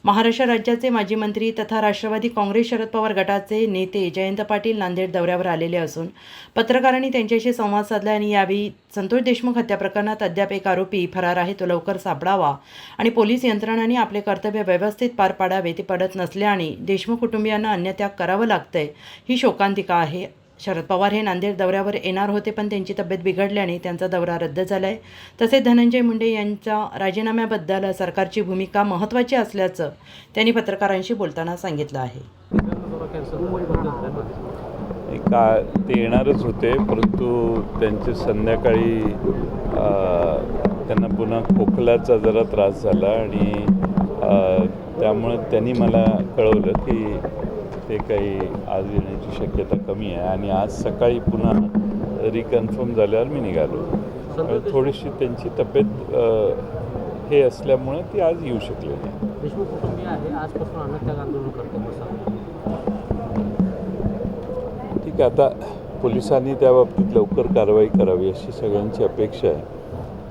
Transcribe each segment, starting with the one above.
महाराष्ट्र राज्याचे माजी मंत्री तथा राष्ट्रवादी काँग्रेस शरद पवार गटाचे नेते जयंत पाटील नांदेड दौऱ्यावर आलेले असून पत्रकारांनी त्यांच्याशी संवाद साधला आणि यावेळी संतोष देशमुख हत्या प्रकरणात अद्याप एक आरोपी फरार आहे, तो लवकर सापडावा आणि पोलीस यंत्रणांनी आपले कर्तव्य व्यवस्थित पार पाडावे ते पडत नसल्याने देशमुख कुटुंबियांना अन्नत्याग करावं लागतंय, ही शोकांतिका आहे। शरद पवार हे नांदेड दौऱ्यावर येणार होते, पण त्यांची तब्येत बिघडल्याने त्यांचा दौरा रद्द झाला आहे। तसेच धनंजय मुंडे यांच्या राजीनाम्याबद्दल सरकारची भूमिका महत्त्वाची असल्याचं त्यांनी पत्रकारांशी बोलताना सांगितलं आहे। ते येणारच होते, परंतु त्यांचे संध्याकाळी त्यांना पुन्हा खोकल्याचा जरा त्रास झाला आणि त्यामुळे त्यांनी मला कळवलं की ते काही आज येण्याची शक्यता कमी आहे आणि आज सकाळी पुन्हा रिकन्फर्म झाल्यावर मी निघालो। थोडीशी त्यांची तब्येत हे असल्यामुळे ती आज येऊ शकले नाही। देशमुख कुटुंबीय आहे, आजपासून अन्नत्याग आंदोलन करतो ठीक आहे, आता पोलिसांनी त्या बाबतीत लवकर कारवाई करावी अशी सगळ्यांची अपेक्षा आहे।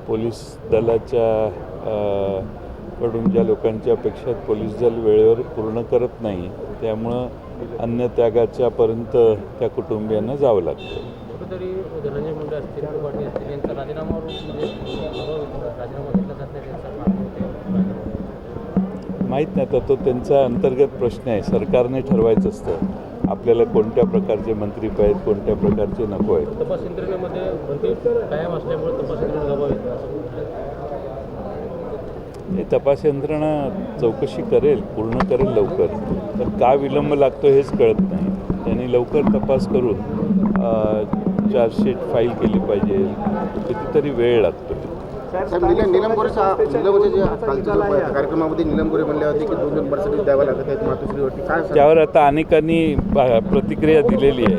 पोलीस दलाच्या कडून ज्या लोकांची अपेक्षा आहेत पोलीस दल वेळेवर पूर्ण करत नाही, त्यामुळं अन्नत्यागाच्या पर्यंत त्या कुटुंबियांना जावं लागतं। कुठेतरी धनंजय मुंडे असतील, पाटील असतील यांचा राजीनामा घेतला जात नाही, माहीत नाही, तर तो त्यांचा अंतर्गत प्रश्न आहे। सरकारने ठरवायचं असतं आपल्याला कोणत्या प्रकारचे मंत्री पाहिजेत, कोणत्या प्रकारचे नको आहेत। तपास यंत्रणेमध्ये मंत्री कायम असल्यामुळे तपास यंत्रणा गमावेल, हे तपास यंत्रणा चौकशी करेल, पूर्ण करेल लवकर, पण का विलंब लागतो हेच कळत नाही। त्यांनी लवकर तपास करून चार्जशीट फाईल केली पाहिजे, कितीतरी वेळ लागतो। नीलम गोरेच्या कार्यक्रमामध्ये नीलम गोरे म्हणले होते की 2 पर्सेंटेज द्यावं लागत आहेत मातोश्रीवरती, काय त्यावर आता अनेकांनी प्रतिक्रिया दिलेली आहे।